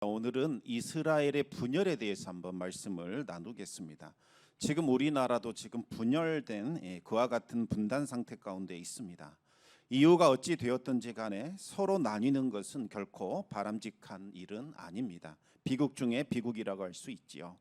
오늘은 이스라엘의 분열에 대해서 한번 말씀을 나누겠습니다. 지금 우리나라도 지금 분열된 그와 같은 분단 상태 가운데 있습니다. 이유가 어찌 되었든지 간에 서로 나뉘는 것은 결코 바람직한 일은 아닙니다. 비극 중에 비극이라고 할 수 있지요.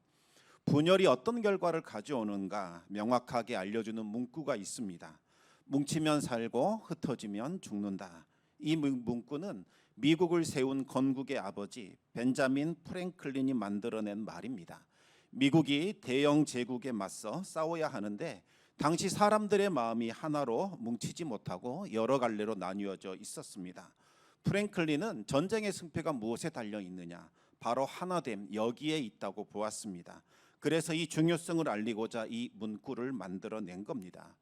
분열이 어떤 결과를 가져오는가 명확하게 알려주는 문구가 있습니다. 뭉치면 살고 흩어지면 죽는다. 이 문구는 미국을 세운 건국의 아버지 벤자민 프랭클린이 만들어낸 말입니다. 미국이 대영 제국에 맞서 싸워야 하는데 당시 사람들의 마음이 하나로 뭉치지 못하고 여러 갈래로 나뉘어져 있었습니다. 프랭클린은 전쟁의 승패가 무엇에 달려 있느냐? 바로 하나됨, 여기에 있다고 보았습니다. 그래서 이 중요성을 알리고자 이 문구를 만들어낸 겁니다.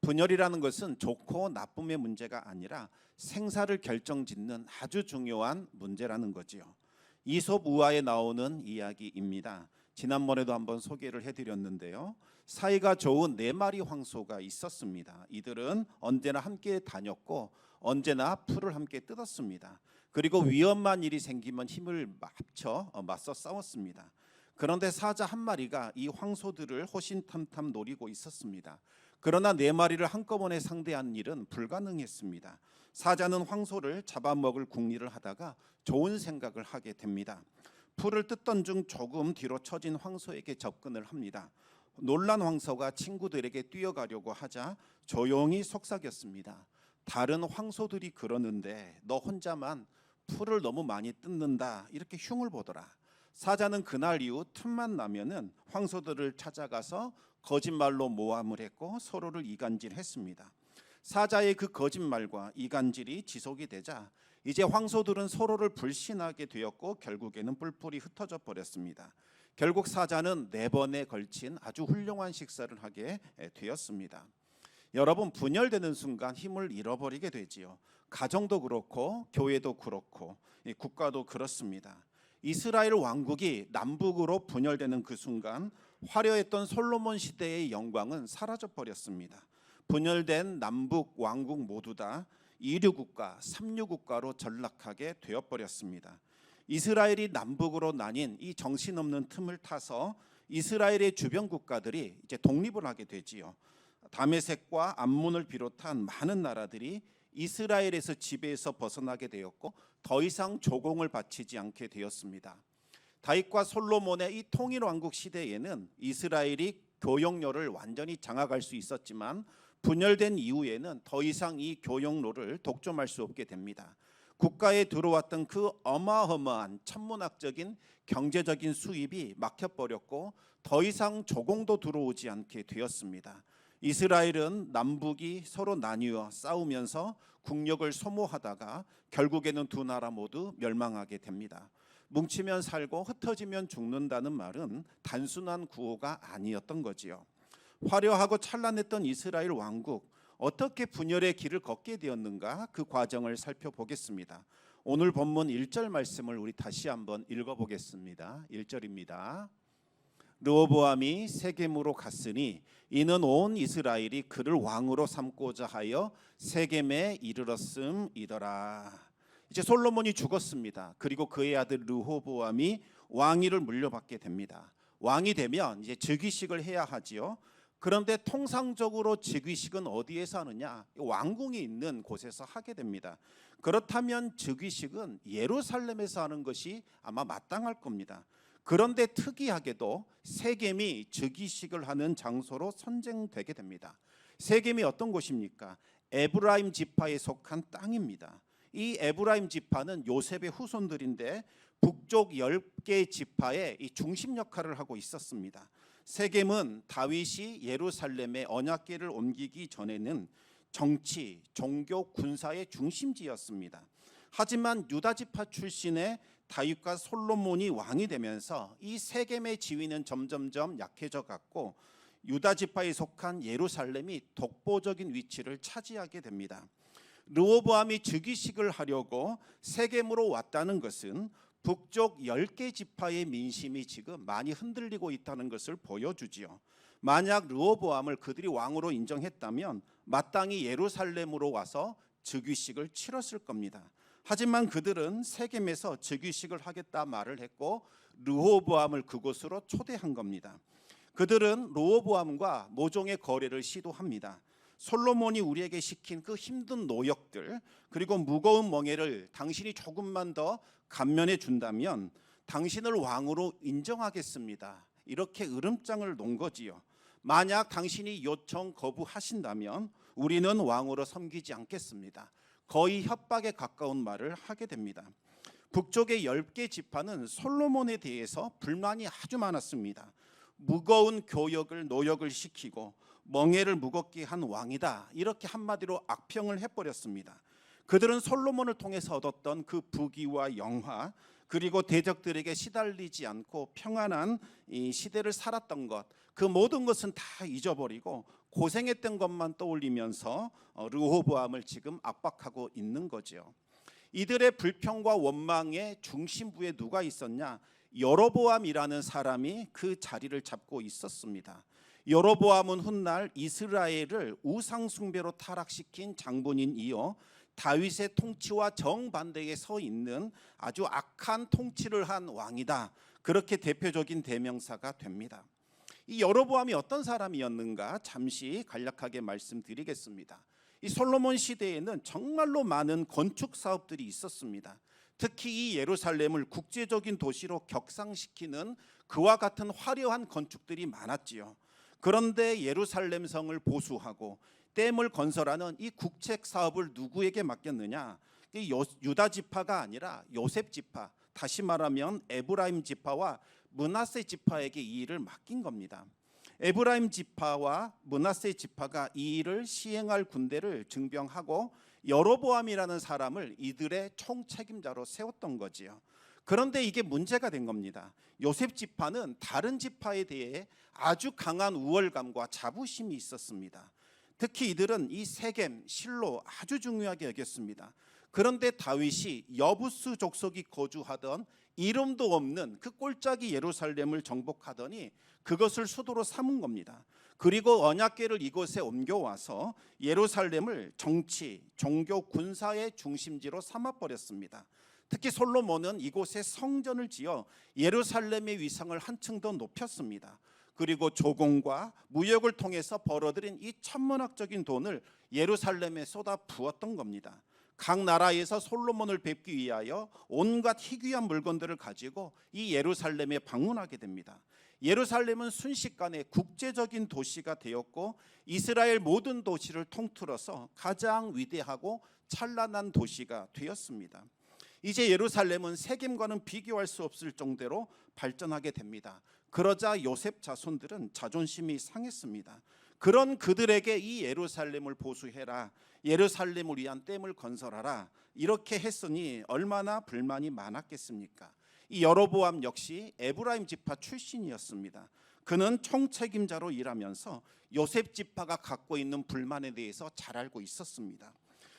분열이라는 것은 좋고 나쁨의 문제가 아니라 생사를 결정짓는 아주 중요한 문제라는 거지요. 이솝 우화에 나오는 이야기입니다. 지난번에도 한번 소개를 해드렸는데요. 사이가 좋은 4마리 황소가 있었습니다. 이들은 언제나 함께 다녔고 언제나 풀을 함께 뜯었습니다. 그리고 위험한 일이 생기면 힘을 합쳐 맞서 싸웠습니다. 그런데 사자 한 마리가 이 황소들을 호신탐탐 노리고 있었습니다. 그러나 4마리를 한꺼번에 상대하는 일은 불가능했습니다. 사자는 황소를 잡아먹을 궁리를 하다가 좋은 생각을 하게 됩니다. 풀을 뜯던 중 조금 뒤로 처진 황소에게 접근을 합니다. 놀란 황소가 친구들에게 뛰어가려고 하자 조용히 속삭였습니다. 다른 황소들이 그러는데 너 혼자만 풀을 너무 많이 뜯는다, 이렇게 흉을 보더라. 사자는 그날 이후 틈만 나면은 황소들을 찾아가서 거짓말로 모함을 했고 서로를 이간질했습니다. 사자의 그 거짓말과 이간질이 지속이 되자 이제 황소들은 서로를 불신하게 되었고 결국에는 뿔뿔이 흩어져 버렸습니다. 결국 사자는 4번에 걸친 아주 훌륭한 식사를 하게 되었습니다. 여러분, 분열되는 순간 힘을 잃어버리게 되지요. 가정도 그렇고 교회도 그렇고 국가도 그렇습니다. 이스라엘 왕국이 남북으로 분열되는 그 순간 화려했던 솔로몬 시대의 영광은 사라져 버렸습니다. 분열된 남북 왕국 모두 다 이류국가, 삼류국가로 전락하게 되어버렸습니다. 이스라엘이 남북으로 나뉜 이 정신없는 틈을 타서 이스라엘의 주변 국가들이 이제 독립을 하게 되지요. 다메섹과 암몬을 비롯한 많은 나라들이 이스라엘에서 지배에서 벗어나게 되었고 더 이상 조공을 바치지 않게 되었습니다. 다윗과 솔로몬의 이 통일왕국 시대에는 이스라엘이 교역로를 완전히 장악할 수 있었지만 분열된 이후에는 더 이상 이 교역로를 독점할 수 없게 됩니다. 국가에 들어왔던 그 어마어마한 천문학적인 경제적인 수입이 막혀버렸고 더 이상 조공도 들어오지 않게 되었습니다. 이스라엘은 남북이 서로 나뉘어 싸우면서 국력을 소모하다가 결국에는 두 나라 모두 멸망하게 됩니다. 뭉치면 살고 흩어지면 죽는다는 말은 단순한 구호가 아니었던 거지요. 화려하고 찬란했던 이스라엘 왕국, 어떻게 분열의 길을 걷게 되었는가, 그 과정을 살펴보겠습니다. 오늘 본문 1절 말씀을 우리 다시 한번 읽어보겠습니다. 1절입니다. 르호보암이 세겜으로 갔으니 이는 온 이스라엘이 그를 왕으로 삼고자 하여 세겜에 이르렀음이더라. 이제 솔로몬이 죽었습니다. 그리고 그의 아들 르호보암이 왕위를 물려받게 됩니다. 왕이 되면 이제 즉위식을 해야 하지요. 그런데 통상적으로 즉위식은 어디에서 하느냐? 왕궁이 있는 곳에서 하게 됩니다. 그렇다면 즉위식은 예루살렘에서 하는 것이 아마 마땅할 겁니다. 그런데 특이하게도 세겜이 즉위식을 하는 장소로 선정되게 됩니다. 세겜이 어떤 곳입니까? 에브라임 지파에 속한 땅입니다. 이 에브라임 지파는 요셉의 후손들인데 북쪽 10개 지파의 이 중심 역할을 하고 있었습니다. 세겜은 다윗이 예루살렘에 언약궤를 옮기기 전에는 정치, 종교, 군사의 중심지였습니다. 하지만 유다 지파 출신의 다윗과 솔로몬이 왕이 되면서 이 세겜의 지위는 점점점 약해져 갔고 유다 지파에 속한 예루살렘이 독보적인 위치를 차지하게 됩니다. 르호보암이 즉위식을 하려고 세겜으로 왔다는 것은 북쪽 10개 지파의 민심이 지금 많이 흔들리고 있다는 것을 보여주지요. 만약 르호보암을 그들이 왕으로 인정했다면 마땅히 예루살렘으로 와서 즉위식을 치렀을 겁니다. 하지만 그들은 세겜에서 즉위식을 하겠다 말을 했고 르호보암을 그곳으로 초대한 겁니다. 그들은 르호보암과 모종의 거래를 시도합니다. 솔로몬이 우리에게 시킨 그 힘든 노역들 그리고 무거운 멍에를 당신이 조금만 더 감면해 준다면 당신을 왕으로 인정하겠습니다. 이렇게 으름장을 놓은 거지요. 만약 당신이 요청 거부하신다면 우리는 왕으로 섬기지 않겠습니다. 거의 협박에 가까운 말을 하게 됩니다. 북쪽의 10개 지파는 솔로몬에 대해서 불만이 아주 많았습니다. 무거운 노역을 시키고 멍에를 무겁게 한 왕이다. 이렇게 한마디로 악평을 해버렸습니다. 그들은 솔로몬을 통해서 얻었던 그 부귀와 영화 그리고 대적들에게 시달리지 않고 평안한 이 시대를 살았던 것, 그 모든 것은 다 잊어버리고 고생했던 것만 떠올리면서 르호보암을 지금 압박하고 있는 거죠. 이들의 불평과 원망의 중심부에 누가 있었냐? 여로보암이라는 사람이 그 자리를 잡고 있었습니다. 여로보암은 훗날 이스라엘을 우상 숭배로 타락시킨 장본인이요 다윗의 통치와 정반대에 서 있는 아주 악한 통치를 한 왕이다. 그렇게 대표적인 대명사가 됩니다. 이 여로보암이 어떤 사람이었는가 잠시 간략하게 말씀드리겠습니다. 이 솔로몬 시대에는 정말로 많은 건축 사업들이 있었습니다. 특히 이 예루살렘을 국제적인 도시로 격상시키는 그와 같은 화려한 건축들이 많았지요. 그런데 예루살렘 성을 보수하고 댐을 건설하는 이 국책 사업을 누구에게 맡겼느냐? 유다 지파가 아니라 요셉 지파, 다시 말하면 에브라임 지파와 므낫세 지파에게 이 일을 맡긴 겁니다. 에브라임 지파와 므낫세 지파가 이 일을 시행할 군대를 증병하고 여로보암이라는 사람을 이들의 총책임자로 세웠던 거지요. 그런데 이게 문제가 된 겁니다. 요셉 지파는 다른 지파에 대해 아주 강한 우월감과 자부심이 있었습니다. 특히 이들은 이 세겜, 실로 아주 중요하게 여겼습니다. 그런데 다윗이 여부스 족속이 거주하던 이름도 없는 그 꼴짝이 예루살렘을 정복하더니 그것을 수도로 삼은 겁니다. 그리고 언약궤를 이곳에 옮겨와서 예루살렘을 정치, 종교, 군사의 중심지로 삼아버렸습니다. 특히 솔로몬은 이곳에 성전을 지어 예루살렘의 위상을 한층 더 높였습니다. 그리고 조공과 무역을 통해서 벌어들인 이 천문학적인 돈을 예루살렘에 쏟아 부었던 겁니다. 각 나라에서 솔로몬을 뵙기 위하여 온갖 희귀한 물건들을 가지고 이 예루살렘에 방문하게 됩니다. 예루살렘은 순식간에 국제적인 도시가 되었고 이스라엘 모든 도시를 통틀어서 가장 위대하고 찬란한 도시가 되었습니다. 이제 예루살렘은 세겜과는 비교할 수 없을 정도로 발전하게 됩니다. 그러자 요셉 자손들은 자존심이 상했습니다. 그런 그들에게 이 예루살렘을 보수해라, 예루살렘을 위한 댐을 건설하라 이렇게 했으니 얼마나 불만이 많았겠습니까? 이 여로보암 역시 에브라임 지파 출신이었습니다. 그는 총책임자로 일하면서 요셉 지파가 갖고 있는 불만에 대해서 잘 알고 있었습니다.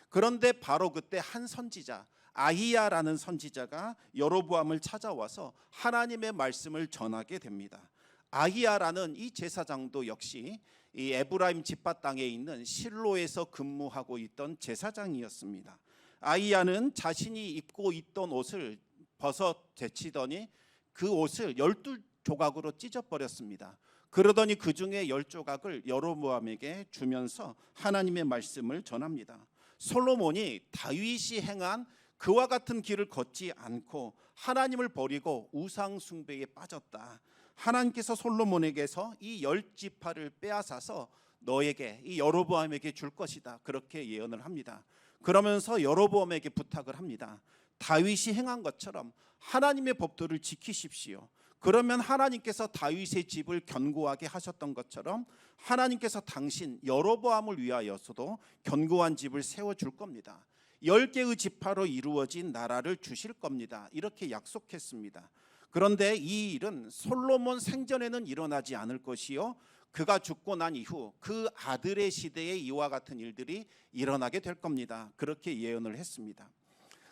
그런데 바로 그때 한 선지자 아히야라는 선지자가 여로보암을 찾아와서 하나님의 말씀을 전하게 됩니다. 아히야라는 이 제사장도 역시 이 에브라임 지파 땅에 있는 실로에서 근무하고 있던 제사장이었습니다. 아히야는 자신이 입고 있던 옷을 벗어 제치더니 그 옷을 12조각으로 찢어버렸습니다. 그러더니 그 중에 10조각을 여로보암에게 주면서 하나님의 말씀을 전합니다. 솔로몬이 다윗이 행한 그와 같은 길을 걷지 않고 하나님을 버리고 우상 숭배에 빠졌다. 하나님께서 솔로몬에게서 이 10지파를 빼앗아서 너에게 이 여로보암에게 줄 것이다. 그렇게 예언을 합니다. 그러면서 여로보암에게 부탁을 합니다. 다윗이 행한 것처럼 하나님의 법도를 지키십시오. 그러면 하나님께서 다윗의 집을 견고하게 하셨던 것처럼 하나님께서 당신 여로보암을 위하여서도 견고한 집을 세워줄 겁니다. 10개의 지파로 이루어진 나라를 주실 겁니다. 이렇게 약속했습니다. 그런데 이 일은 솔로몬 생전에는 일어나지 않을 것이요 그가 죽고 난 이후 그 아들의 시대에 이와 같은 일들이 일어나게 될 겁니다. 그렇게 예언을 했습니다.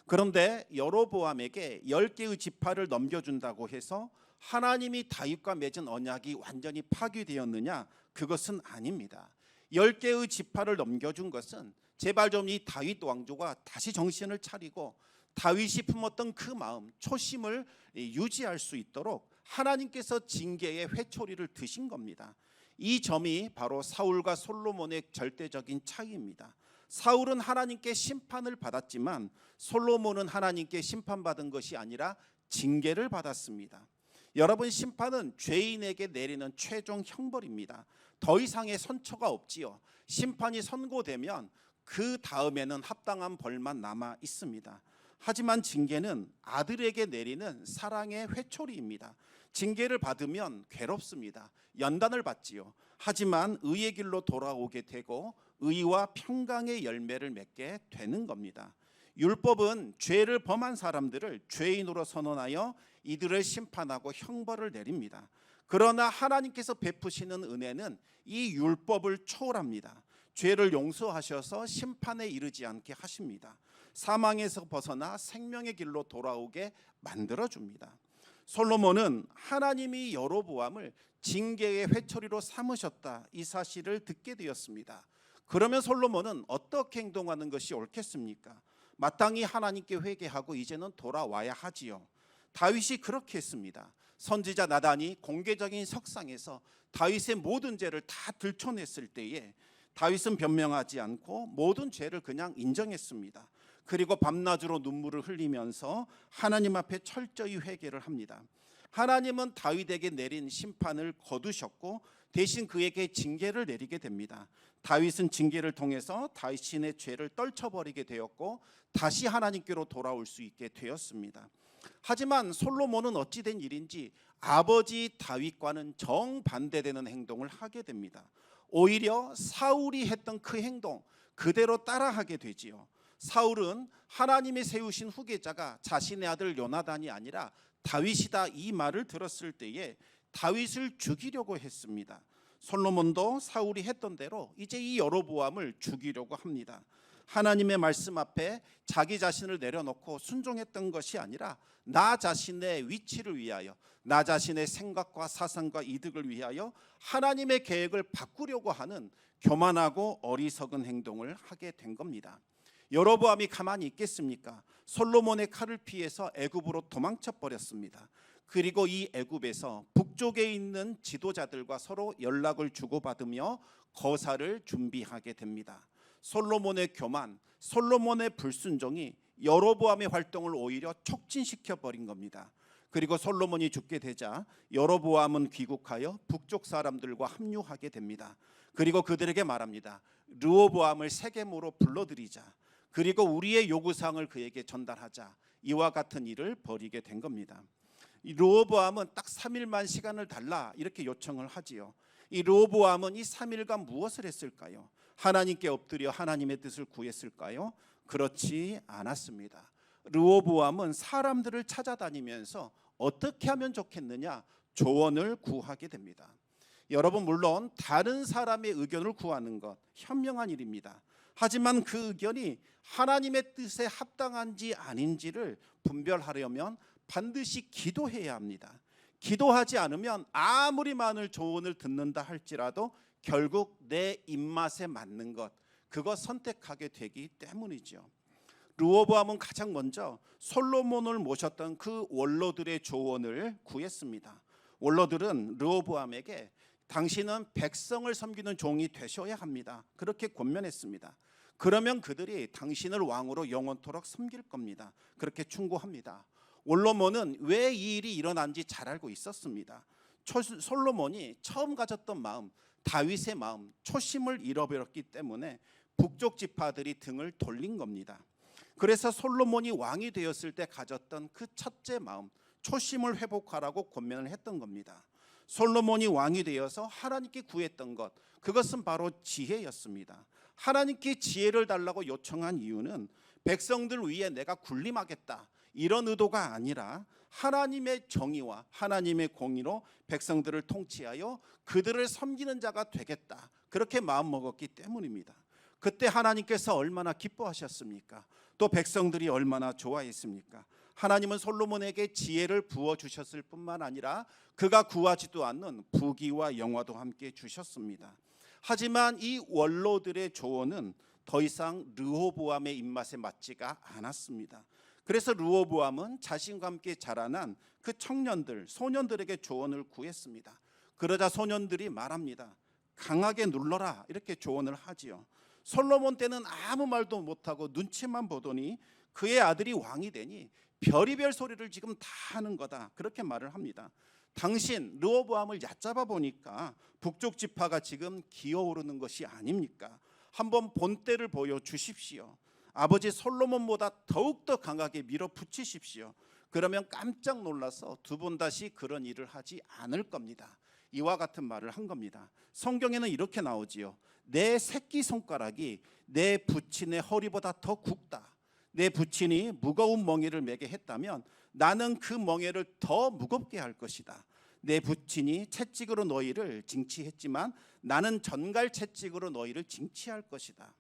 그런데 여로보암에게 10개의 지파를 넘겨준다고 해서 하나님이 다윗과 맺은 언약이 완전히 파괴되었느냐? 그것은 아닙니다. 10개의 지파를 넘겨준 것은 제발 좀 이 다윗 왕조가 다시 정신을 차리고 다윗이 품었던 그 마음, 초심을 유지할 수 있도록 하나님께서 징계의 회초리를 드신 겁니다. 이 점이 바로 사울과 솔로몬의 절대적인 차이입니다. 사울은 하나님께 심판을 받았지만 솔로몬은 하나님께 심판받은 것이 아니라 징계를 받았습니다. 여러분, 심판은 죄인에게 내리는 최종 형벌입니다. 더 이상의 선처가 없지요. 심판이 선고되면 그 다음에는 합당한 벌만 남아 있습니다. 하지만 징계는 아들에게 내리는 사랑의 회초리입니다. 징계를 받으면 괴롭습니다. 연단을 받지요. 하지만 의의 길로 돌아오게 되고 의와 평강의 열매를 맺게 되는 겁니다. 율법은 죄를 범한 사람들을 죄인으로 선언하여 이들을 심판하고 형벌을 내립니다. 그러나 하나님께서 베푸시는 은혜는 이 율법을 초월합니다. 죄를 용서하셔서 심판에 이르지 않게 하십니다. 사망에서 벗어나 생명의 길로 돌아오게 만들어줍니다. 솔로몬은 하나님이 여로보암을 징계의 회초리로 삼으셨다, 이 사실을 듣게 되었습니다. 그러면 솔로몬은 어떻게 행동하는 것이 옳겠습니까? 마땅히 하나님께 회개하고 이제는 돌아와야 하지요. 다윗이 그렇게 했습니다. 선지자 나단이 공개적인 석상에서 다윗의 모든 죄를 다 들춰냈을 때에 다윗은 변명하지 않고 모든 죄를 그냥 인정했습니다. 그리고 밤낮으로 눈물을 흘리면서 하나님 앞에 철저히 회개를 합니다. 하나님은 다윗에게 내린 심판을 거두셨고 대신 그에게 징계를 내리게 됩니다. 다윗은 징계를 통해서 자신의 죄를 떨쳐버리게 되었고 다시 하나님께로 돌아올 수 있게 되었습니다. 하지만 솔로몬은 어찌 된 일인지 아버지 다윗과는 정반대되는 행동을 하게 됩니다. 오히려 사울이 했던 그 행동 그대로 따라하게 되지요. 사울은 하나님이 세우신 후계자가 자신의 아들 요나단이 아니라 다윗이다, 이 말을 들었을 때에 다윗을 죽이려고 했습니다. 솔로몬도 사울이 했던 대로 이제 이 여로보암을 죽이려고 합니다. 하나님의 말씀 앞에 자기 자신을 내려놓고 순종했던 것이 아니라 나 자신의 위치를 위하여, 나 자신의 생각과 사상과 이득을 위하여 하나님의 계획을 바꾸려고 하는 교만하고 어리석은 행동을 하게 된 겁니다. 여로보암이 가만히 있겠습니까? 솔로몬의 칼을 피해서 애굽으로 도망쳐 버렸습니다. 그리고 이 애굽에서 북쪽에 있는 지도자들과 서로 연락을 주고받으며 거사를 준비하게 됩니다. 솔로몬의 교만, 솔로몬의 불순종이 여로보암의 활동을 오히려 촉진시켜 버린 겁니다. 그리고 솔로몬이 죽게 되자 여로보암은 귀국하여 북쪽 사람들과 합류하게 됩니다. 그리고 그들에게 말합니다. 르호보암을 세겜으로 불러들이자. 그리고 우리의 요구사항을 그에게 전달하자. 이와 같은 일을 벌이게 된 겁니다. 이 르호보암은 딱 3일만 시간을 달라 이렇게 요청을 하지요. 이 르호보암은 이 3일간 무엇을 했을까요? 하나님께 엎드려 하나님의 뜻을 구했을까요? 그렇지 않았습니다. 르호보암은 사람들을 찾아다니면서 어떻게 하면 좋겠느냐 조언을 구하게 됩니다. 여러분, 물론 다른 사람의 의견을 구하는 것 현명한 일입니다. 하지만 그 의견이 하나님의 뜻에 합당한지 아닌지를 분별하려면 반드시 기도해야 합니다. 기도하지 않으면 아무리 많은 조언을 듣는다 할지라도 결국 내 입맛에 맞는 것, 그거 선택하게 되기 때문이죠. 르호보암은 가장 먼저 솔로몬을 모셨던 그 원로들의 조언을 구했습니다. 원로들은 르호보암에게 당신은 백성을 섬기는 종이 되셔야 합니다. 그렇게 권면했습니다. 그러면 그들이 당신을 왕으로 영원토록 섬길 겁니다. 그렇게 충고합니다. 솔로몬은 왜 이 일이 일어난지 잘 알고 있었습니다. 솔로몬이 처음 가졌던 마음, 다윗의 마음, 초심을 잃어버렸기 때문에 북쪽 지파들이 등을 돌린 겁니다. 그래서 솔로몬이 왕이 되었을 때 가졌던 그 첫째 마음, 초심을 회복하라고 권면을 했던 겁니다. 솔로몬이 왕이 되어서 하나님께 구했던 것, 그것은 바로 지혜였습니다. 하나님께 지혜를 달라고 요청한 이유는 백성들 위에 내가 군림하겠다, 이런 의도가 아니라 하나님의 정의와 하나님의 공의로 백성들을 통치하여 그들을 섬기는 자가 되겠다, 그렇게 마음먹었기 때문입니다. 그때 하나님께서 얼마나 기뻐하셨습니까? 또 백성들이 얼마나 좋아했습니까? 하나님은 솔로몬에게 지혜를 부어주셨을 뿐만 아니라 그가 구하지도 않는 부귀와 영화도 함께 주셨습니다. 하지만 이 원로들의 조언은 더 이상 르호보암의 입맛에 맞지가 않았습니다. 그래서 르호보암은 자신과 함께 자라난 그 청년들, 소년들에게 조언을 구했습니다. 그러자 소년들이 말합니다. 강하게 눌러라, 이렇게 조언을 하지요. 솔로몬 때는 아무 말도 못하고 눈치만 보더니 그의 아들이 왕이 되니 별의별 소리를 지금 다 하는 거다, 그렇게 말을 합니다. 당신 르호보암을 얕잡아 보니까 북쪽 지파가 지금 기어오르는 것이 아닙니까? 한번 본때를 보여주십시오. 아버지 솔로몬보다 더욱더 강하게 밀어붙이십시오. 그러면 깜짝 놀라서 두 번 다시 그런 일을 하지 않을 겁니다. 이와 같은 말을 한 겁니다. 성경에는 이렇게 나오지요. 내 새끼손가락이 내 부친의 허리보다 더 굵다. 내 부친이 무거운 멍에를 매게 했다면 나는 그 멍에를 더 무겁게 할 것이다. 내 부친이 채찍으로 너희를 징치했지만 나는 전갈 채찍으로 너희를 징치할 것이다.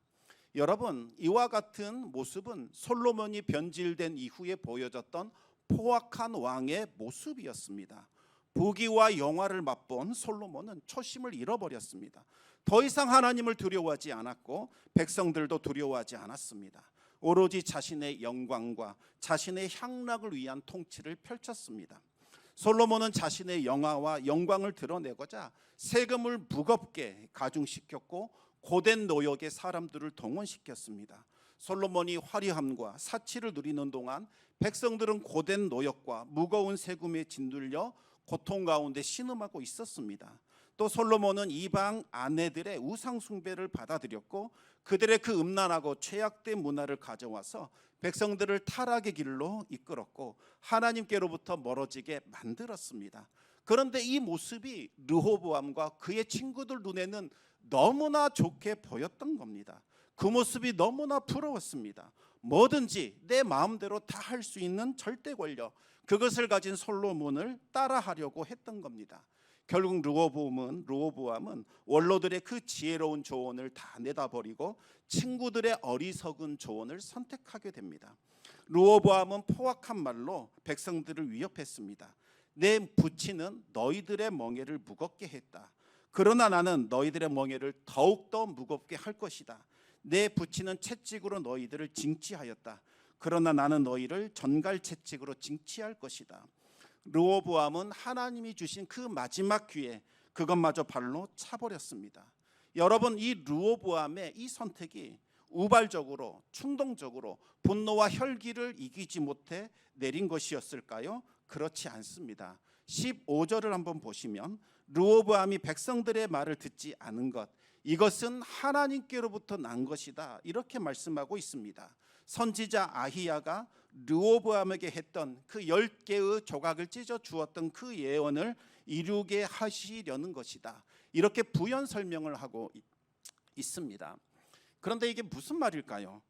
여러분, 이와 같은 모습은 솔로몬이 변질된 이후에 보여졌던 포악한 왕의 모습이었습니다. 부귀와 영화를 맛본 솔로몬은 초심을 잃어버렸습니다. 더 이상 하나님을 두려워하지 않았고 백성들도 두려워하지 않았습니다. 오로지 자신의 영광과 자신의 향락을 위한 통치를 펼쳤습니다. 솔로몬은 자신의 영화와 영광을 드러내고자 세금을 무겁게 가중시켰고 고된 노역의 사람들을 동원시켰습니다. 솔로몬이 화려함과 사치를 누리는 동안 백성들은 고된 노역과 무거운 세금에 짓눌려 고통 가운데 신음하고 있었습니다. 또 솔로몬은 이방 아내들의 우상 숭배를 받아들였고 그들의 그 음란하고 죄악된 문화를 가져와서 백성들을 타락의 길로 이끌었고 하나님께로부터 멀어지게 만들었습니다. 그런데 이 모습이 르호보암과 그의 친구들 눈에는 너무나 좋게 보였던 겁니다. 그 모습이 너무나 부러웠습니다. 뭐든지 내 마음대로 다 할 수 있는 절대 권력, 그것을 가진 솔로몬을 따라하려고 했던 겁니다. 결국 르호보암은 원로들의 그 지혜로운 조언을 다 내다버리고 친구들의 어리석은 조언을 선택하게 됩니다. 르호보암은 포악한 말로 백성들을 위협했습니다. 내 부친은 너희들의 멍에를 무겁게 했다. 그러나 나는 너희들의 멍에를 더욱더 무겁게 할 것이다. 내 부친은 채찍으로 너희들을 징치하였다. 그러나 나는 너희를 전갈 채찍으로 징치할 것이다. 르호보암은 하나님이 주신 그 마지막 기회, 그것마저 발로 차버렸습니다. 여러분, 이 르호보암의 이 선택이 우발적으로 충동적으로 분노와 혈기를 이기지 못해 내린 것이었을까요? 그렇지 않습니다. 15절을 한번 보시면 르호보암이 백성들의 말을 듣지 않은 것, 이것은 하나님께로부터 난 것이다, 이렇게 말씀하고 있습니다. 선지자 아히야가 르호보암에게 했던 그 10개의 조각을 찢어 주었던 그 예언을 이루게 하시려는 것이다, 이렇게 부연 설명을 하고 있습니다. 그런데 이게 무슨 말일까요?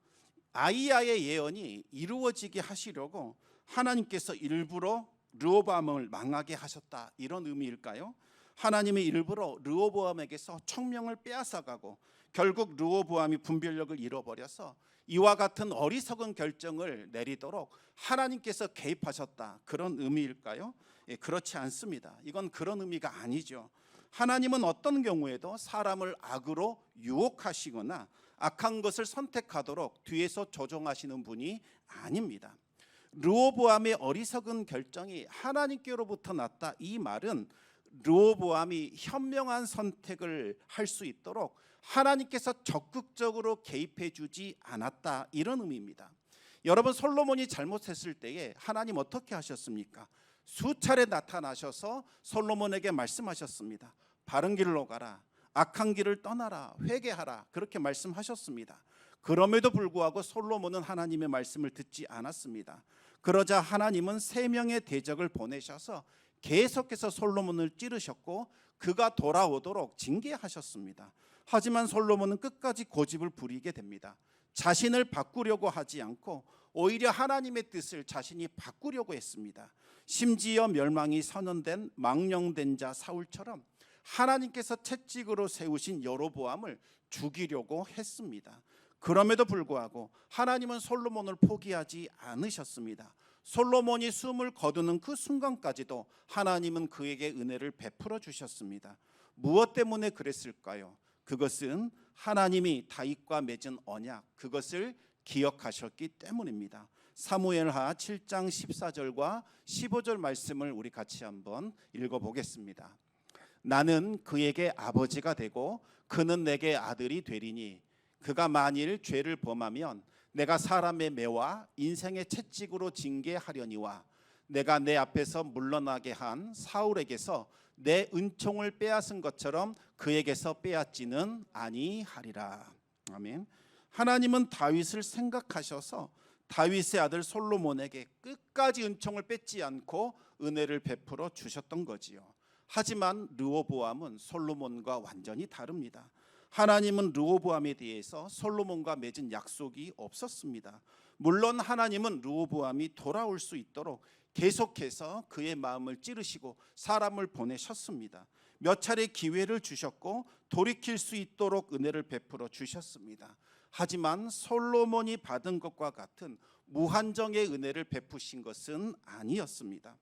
아히야의 예언이 이루어지게 하시려고 하나님께서 일부러 르호보암을 망하게 하셨다, 이런 의미일까요? 하나님이 일부러 르호보암에게서 청명을 빼앗아가고 결국 르호보암이 분별력을 잃어버려서 이와 같은 어리석은 결정을 내리도록 하나님께서 개입하셨다, 그런 의미일까요? 그렇지 않습니다. 이건 그런 의미가 아니죠. 하나님은 어떤 경우에도 사람을 악으로 유혹하시거나 악한 것을 선택하도록 뒤에서 조종하시는 분이 아닙니다. 르호보암의 어리석은 결정이 하나님께로부터 났다, 이 말은 르호보암이 현명한 선택을 할 수 있도록 하나님께서 적극적으로 개입해 주지 않았다, 이런 의미입니다. 여러분, 솔로몬이 잘못했을 때에 하나님 어떻게 하셨습니까? 수차례 나타나셔서 솔로몬에게 말씀하셨습니다. 바른 길로 가라, 악한 길을 떠나라, 회개하라, 그렇게 말씀하셨습니다. 그럼에도 불구하고 솔로몬은 하나님의 말씀을 듣지 않았습니다. 그러자 하나님은 3명의 대적을 보내셔서 계속해서 솔로몬을 찌르셨고 그가 돌아오도록 징계하셨습니다. 하지만 솔로몬은 끝까지 고집을 부리게 됩니다. 자신을 바꾸려고 하지 않고 오히려 하나님의 뜻을 자신이 바꾸려고 했습니다. 심지어 멸망이 선언된 망령된 자 사울처럼 하나님께서 채찍으로 세우신 여로보암을 죽이려고 했습니다. 그럼에도 불구하고 하나님은 솔로몬을 포기하지 않으셨습니다. 솔로몬이 숨을 거두는 그 순간까지도 하나님은 그에게 은혜를 베풀어 주셨습니다. 무엇 때문에 그랬을까요? 그것은 하나님이 다윗과 맺은 언약, 그것을 기억하셨기 때문입니다. 사무엘하 7장 14절과 15절 말씀을 우리 같이 한번 읽어보겠습니다. 나는 그에게 아버지가 되고 그는 내게 아들이 되리니 그가 만일 죄를 범하면 내가 사람의 매와 인생의 채찍으로 징계하려니와 내가 내 앞에서 물러나게 한 사울에게서 내 은총을 빼앗은 것처럼 그에게서 빼앗지는 아니하리라. 아멘. 하나님은 다윗을 생각하셔서 다윗의 아들 솔로몬에게 끝까지 은총을 뺏지 않고 은혜를 베풀어 주셨던 거지요. 하지만 르호보암은 솔로몬과 완전히 다릅니다. 하나님은 르호보암에 대해서 솔로몬과 맺은 약속이 없었습니다. 물론 하나님은 르호보암이 돌아올 수 있도록 계속해서 그의 마음을 찌르시고 사람을 보내셨습니다. 몇 차례 기회를 주셨고 돌이킬 수 있도록 은혜를 베풀어 주셨습니다. 하지만 솔로몬이 받은 것과 같은 무한정의 은혜를 베푸신 것은 아니었습니다.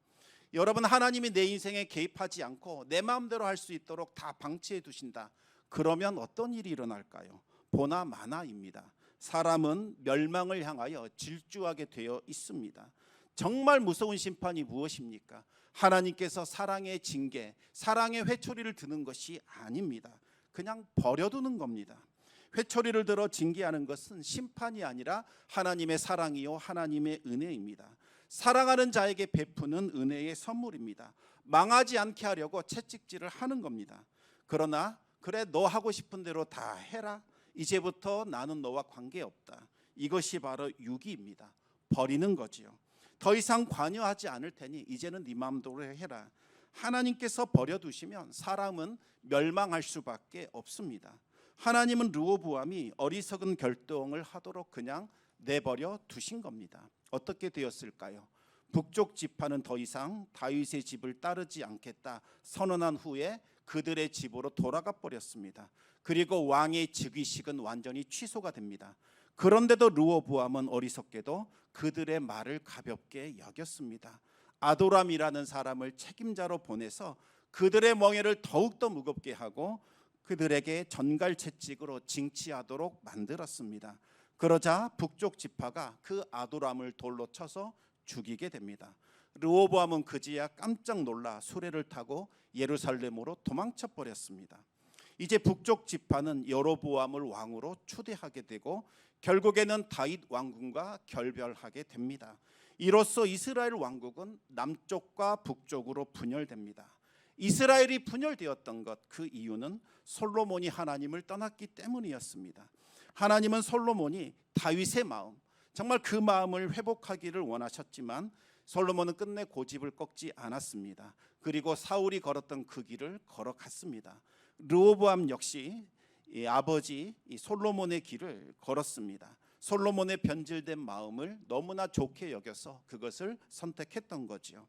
여러분, 하나님이 내 인생에 개입하지 않고 내 마음대로 할 수 있도록 다 방치해 두신다. 그러면 어떤 일이 일어날까요? 보나 마나입니다. 사람은 멸망을 향하여 질주하게 되어 있습니다. 정말 무서운 심판이 무엇입니까? 하나님께서 사랑의 징계, 사랑의 회초리를 드는 것이 아닙니다. 그냥 버려두는 겁니다. 회초리를 들어 징계하는 것은 심판이 아니라 하나님의 사랑이요 하나님의 은혜입니다. 사랑하는 자에게 베푸는 은혜의 선물입니다. 망하지 않게 하려고 채찍질을 하는 겁니다. 그러나 그래, 너 하고 싶은 대로 다 해라. 이제부터 나는 너와 관계없다. 이것이 바로 유기입니다. 버리는 거지요. 더 이상 관여하지 않을 테니 이제는 네 마음대로 해라. 하나님께서 버려두시면 사람은 멸망할 수밖에 없습니다. 하나님은 르호보암이 어리석은 결정을 하도록 그냥 내버려 두신 겁니다. 어떻게 되었을까요? 북쪽 지파는 더 이상 다윗의 집을 따르지 않겠다 선언한 후에 그들의 집으로 돌아가 버렸습니다. 그리고 왕의 즉위식은 완전히 취소가 됩니다. 그런데도 르호보암은 어리석게도 그들의 말을 가볍게 여겼습니다. 아도람이라는 사람을 책임자로 보내서 그들의 멍에를 더욱더 무겁게 하고 그들에게 전갈채찍으로 징치하도록 만들었습니다. 그러자 북쪽 지파가 그 아도람을 돌로 쳐서 죽이게 됩니다. 르호보암은 그제야 깜짝 놀라 수레를 타고 예루살렘으로 도망쳐 버렸습니다. 이제 북쪽 지파는 여로보암을 왕으로 추대하게 되고 결국에는 다윗 왕궁과 결별하게 됩니다. 이로써 이스라엘 왕국은 남쪽과 북쪽으로 분열됩니다. 이스라엘이 분열되었던 것, 그 이유는 솔로몬이 하나님을 떠났기 때문이었습니다. 하나님은 솔로몬이 다윗의 마음, 정말 그 마음을 회복하기를 원하셨지만 솔로몬은 끝내 고집을 꺾지 않았습니다. 그리고 사울이 걸었던 그 길을 걸어갔습니다. 르호보암 역시 아버지 솔로몬의 길을 걸었습니다. 솔로몬의 변질된 마음을 너무나 좋게 여겨서 그것을 선택했던 거지요.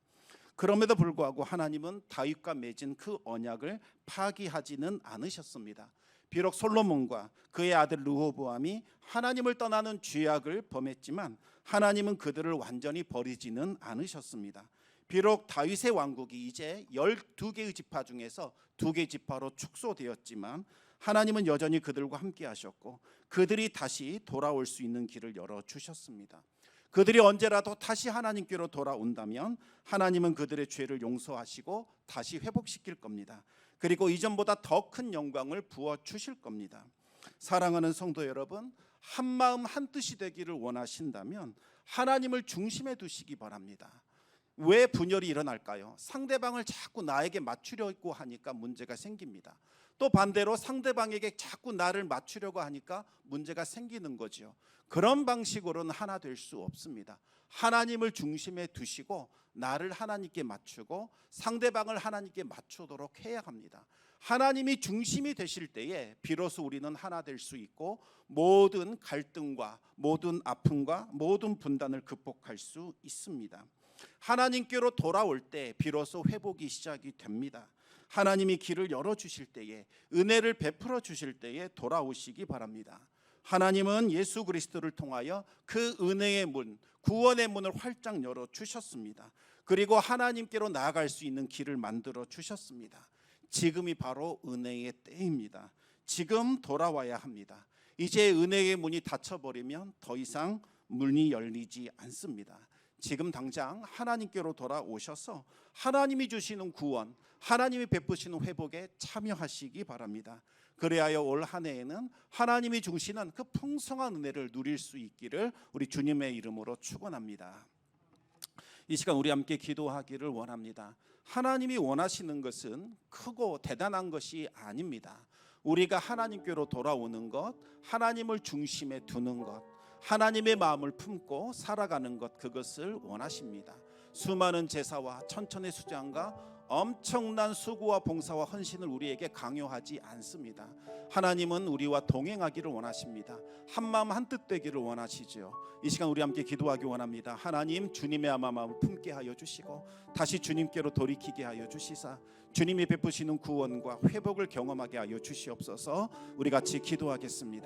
그럼에도 불구하고 하나님은 다윗과 맺은 그 언약을 파기하지는 않으셨습니다. 비록 솔로몬과 그의 아들 르호보암이 하나님을 떠나는 죄악을 범했지만 하나님은 그들을 완전히 버리지는 않으셨습니다. 비록 다윗의 왕국이 이제 12개의 지파 중에서 2개 지파로 축소되었지만 하나님은 여전히 그들과 함께 하셨고 그들이 다시 돌아올 수 있는 길을 열어주셨습니다. 그들이 언제라도 다시 하나님께로 돌아온다면 하나님은 그들의 죄를 용서하시고 다시 회복시킬 겁니다. 그리고 이전보다 더 큰 영광을 부어주실 겁니다. 사랑하는 성도 여러분, 한마음 한뜻이 되기를 원하신다면 하나님을 중심에 두시기 바랍니다. 왜 분열이 일어날까요? 상대방을 자꾸 나에게 맞추려고 하니까 문제가 생깁니다. 또 반대로 상대방에게 자꾸 나를 맞추려고 하니까 문제가 생기는 거죠. 그런 방식으로는 하나 될 수 없습니다. 하나님을 중심에 두시고 나를 하나님께 맞추고 상대방을 하나님께 맞추도록 해야 합니다. 하나님이 중심이 되실 때에 비로소 우리는 하나 될 수 있고 모든 갈등과 모든 아픔과 모든 분단을 극복할 수 있습니다. 하나님께로 돌아올 때 비로소 회복이 시작이 됩니다. 하나님이 길을 열어주실 때에, 은혜를 베풀어 주실 때에 돌아오시기 바랍니다. 하나님은 예수 그리스도를 통하여 그 은혜의 문, 구원의 문을 활짝 열어주셨습니다. 그리고 하나님께로 나아갈 수 있는 길을 만들어 주셨습니다. 지금이 바로 은혜의 때입니다. 지금 돌아와야 합니다. 이제 은혜의 문이 닫혀버리면 더 이상 문이 열리지 않습니다. 지금 당장 하나님께로 돌아오셔서 하나님이 주시는 구원, 하나님이 베푸시는 회복에 참여하시기 바랍니다. 그래야 올 한 해에는 하나님이 주시는 그 풍성한 은혜를 누릴 수 있기를 우리 주님의 이름으로 축원합니다. 이 시간 우리 함께 기도하기를 원합니다. 하나님이 원하시는 것은 크고 대단한 것이 아닙니다. 우리가 하나님께로 돌아오는 것, 하나님을 중심에 두는 것, 하나님의 마음을 품고 살아가는 것, 그것을 원하십니다. 수많은 제사와 천천의 수장과 엄청난 수고와 봉사와 헌신을 우리에게 강요하지 않습니다. 하나님은 우리와 동행하기를 원하십니다. 한마음 한뜻 되기를 원하시죠. 이 시간 우리 함께 기도하기 원합니다. 하나님, 주님의 마음을 품게 하여 주시고 다시 주님께로 돌이키게 하여 주시사 주님이 베푸시는 구원과 회복을 경험하게 하여 주시옵소서. 우리 같이 기도하겠습니다.